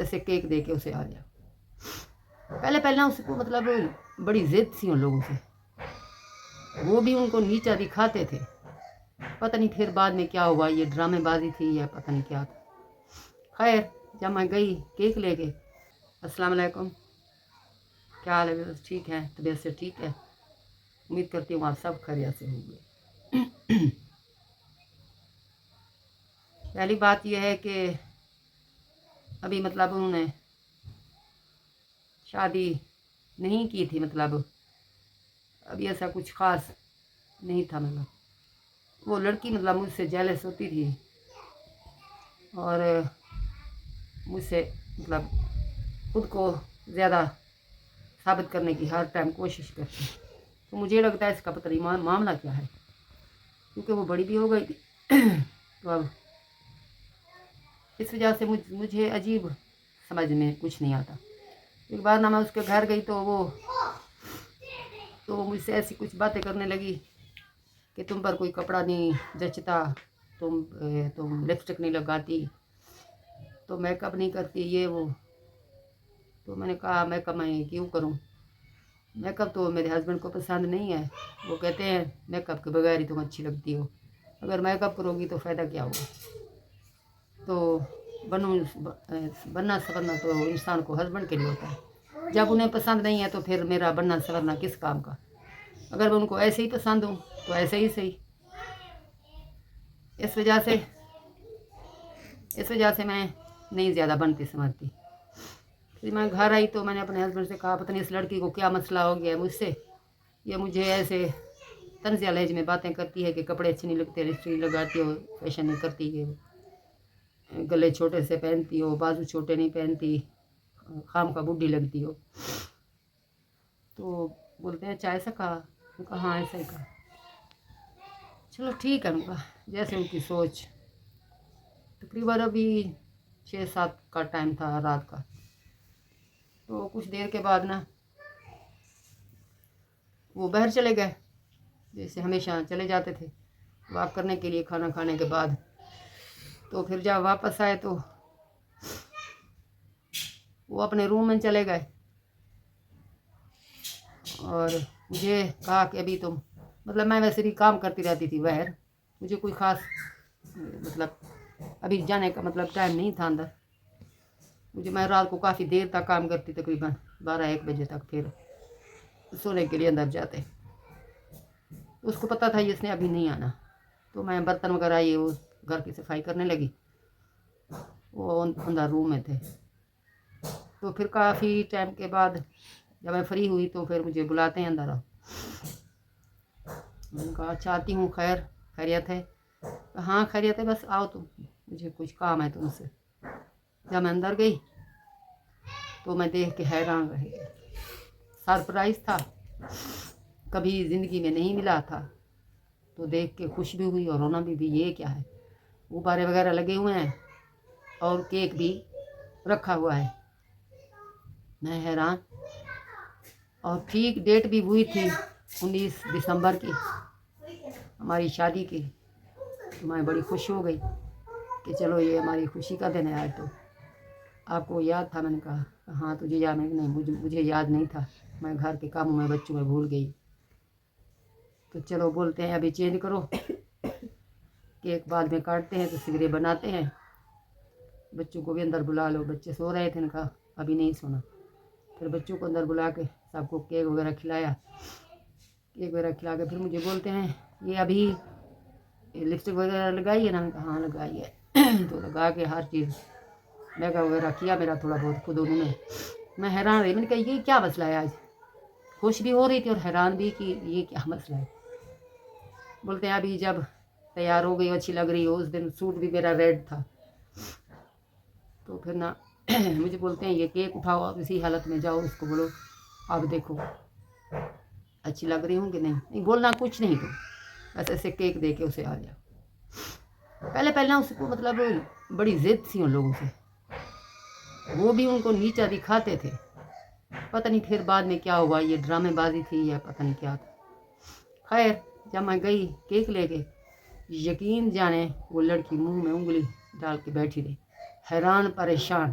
ایسے کیک دے کے اسے آ جاؤ۔ پہلے اس کو مطلب بڑی ضد تھی ان لوگوں سے، وہ بھی ان کو نیچا دکھاتے تھے، پتہ نہیں پھر بعد میں کیا ہوا، یہ ڈرامے بازی تھی یا پتہ نہیں کیا تھا۔ خیر جب میں گئی کیک لے کے، السلام علیکم، کیا حال ہے؟ ٹھیک ہے، طبیعت سے ٹھیک ہے، امید کرتی ہوں آپ سب خیریت سے ہوں گے۔ پہلی بات یہ ہے کہ ابھی مطلب انہوں نے شادی نہیں کی تھی، مطلب ابھی ایسا کچھ خاص نہیں تھا، مطلب وہ لڑکی مطلب مجھ سے جیلس ہوتی تھی اور مجھ سے مطلب خود کو زیادہ ثابت کرنے کی ہر ٹائم کوشش کرتی، تو مجھے لگتا ہے اس کا پتہ نہیں معاملہ کیا ہے، کیونکہ وہ بڑی بھی ہو گئی تھی۔ تو اب اس وجہ سے مجھے عجیب سمجھ میں کچھ نہیں آتا۔ ایک بار نہ میں اس کے گھر گئی تو وہ مجھ سے ایسی کچھ باتیں کرنے لگی کہ تم پر کوئی کپڑا نہیں جچتا، تم لپسٹک نہیں لگاتی، تو میک اپ نہیں کرتی، یہ وہ۔ تو میں نے کہا میک اپ میں کیوں کروں، میک اپ تو میرے ہسبینڈ کو پسند نہیں ہے، وہ کہتے ہیں میک اپ کے بغیر ہی تم اچھی لگتی ہو، اگر میک اپ کرو گی تو فائدہ کیا ہوگا۔ تو بننا سورنا تو انسان کو ہسبینڈ کے لیے ہوتا ہے، جب انہیں پسند نہیں ہے تو پھر میرا بننا سورنا کس کام کا، اگر میں ان کو ایسے ہی پسند ہوں تو ایسے ہی صحیح۔ اس وجہ سے میں نہیں زیادہ بنتی سمجھتی۔ پھر میں گھر آئی تو میں نے اپنے ہسبینڈ سے کہا پتہ نہیں اس لڑکی کو کیا مسئلہ ہو گیا ہے مجھ سے، یہ مجھے ایسے طنزیہ لہجے میں باتیں کرتی ہے کہ کپڑے اچھے نہیں لگتے، لپسٹک نہیں لگاتی ہو، فیشن نہیں کرتی ہے، گلے چھوٹے سے پہنتی ہو، بازو چھوٹے نہیں پہنتی، خام کا بڈھی لگتی ہو۔ تو بولتے ہیں اچھا ایسا کہا، میں کہا ہاں ایسا ہی کہا۔ چلو ٹھیک ہے، ان کا جیسے ان کی سوچ۔ تقریباً ابھی 6-7 کا ٹائم تھا رات کا، تو کچھ دیر کے بعد نا وہ باہر چلے گئے، جیسے ہمیشہ چلے جاتے تھے واک کرنے کے لیے کھانا کھانے کے بعد۔ تو پھر جب واپس آئے تو وہ اپنے روم میں چلے گئے اور مجھے کہا کہ ابھی تم مطلب میں ویسے بھی کام کرتی رہتی تھی باہر، مجھے کوئی خاص مطلب ابھی جانے کا مطلب ٹائم نہیں تھا اندر، میں رات کو کافی دیر تک کام کرتی، تقریباً 12-1 بجے تک، پھر سونے کے لیے اندر جاتے۔ اس کو پتہ تھا اس نے ابھی نہیں آنا، تو میں برتن وغیرہ یہ وہ گھر کی صفائی کرنے لگی، وہ اندر روم میں تھے۔ تو پھر کافی ٹائم کے بعد جب میں فری ہوئی تو پھر مجھے بلاتے ہیں اندر۔ میں نے کہا چاہتی ہوں خیریت ہے؟ ہاں خیریت ہے، بس آؤ تم، مجھے کچھ کام ہے تم سے۔ جب میں اندر گئی تو میں دیکھ کے حیران رہ گئی، سرپرائز تھا، کبھی زندگی میں نہیں ملا تھا، تو دیکھ کے خوش بھی ہوئی اور رونا بھی یہ کیا ہے، غبارے وغیرہ لگے ہوئے ہیں اور کیک بھی رکھا ہوا ہے۔ میں حیران، اور ٹھیک ڈیٹ بھی ہوئی تھی 19 دسمبر کی، ہماری شادی کی۔ تو میں بڑی خوش ہو گئی کہ چلو یہ ہماری خوشی کا دن ہے آج۔ تو آپ کو یاد تھا؟ میں نے کہا ہاں تجھے یاد نہیں؟ مجھے یاد نہیں تھا، میں گھر کے کاموں میں بچوں میں بھول گئی۔ تو چلو بولتے ہیں ابھی چینج کرو، کیک بعد میں کاٹتے ہیں، تو سگرے بناتے ہیں، بچوں کو بھی اندر بلا لو، بچے سو رہے تھے، نے کہا ابھی نہیں سونا۔ پھر بچوں کو اندر بلا کے سب کو کیک وغیرہ کھلایا، کیک وغیرہ کھلا کے پھر مجھے بولتے ہیں یہ ابھی لپسٹک وغیرہ لگائی ہے نا؟ ہاں لگائی ہے۔ تو لگا کے ہر چیز میک اپ وغیرہ کیا میرا تھوڑا بہت خود انہوں نے۔ میں حیران رہی، میں نے کہا یہ کیا مسئلہ ہے آج؟ خوش بھی ہو رہی تھی اور حیران بھی کہ یہ کیا مسئلہ ہے۔ بولتے ہیں ابھی جب تیار ہو گئی، اچھی لگ رہی ہو، اس دن سوٹ بھی میرا ریڈ تھا، تو پھر نا مجھے بولتے ہیں یہ کیک اٹھاؤ، آپ اسی حالت میں جاؤ، اس کو بولو آپ دیکھو اچھی لگ رہی ہوں کہ نہیں بولنا کچھ نہیں، تو بس ایسے کیک دے کے اسے آ جاؤ۔ پہلے اس کو مطلب بڑی ضد تھی ان لوگوں سے، وہ بھی ان کو نیچا دکھاتے تھے، پتہ نہیں پھر بعد میں کیا ہوا، یہ ڈرامے بازی تھی یا پتہ نہیں کیا تھا۔ خیر جب میں گئی کیک لے کے، یقین جانے وہ لڑکی منہ میں انگلی ڈال کے بیٹھی رہی، حیران پریشان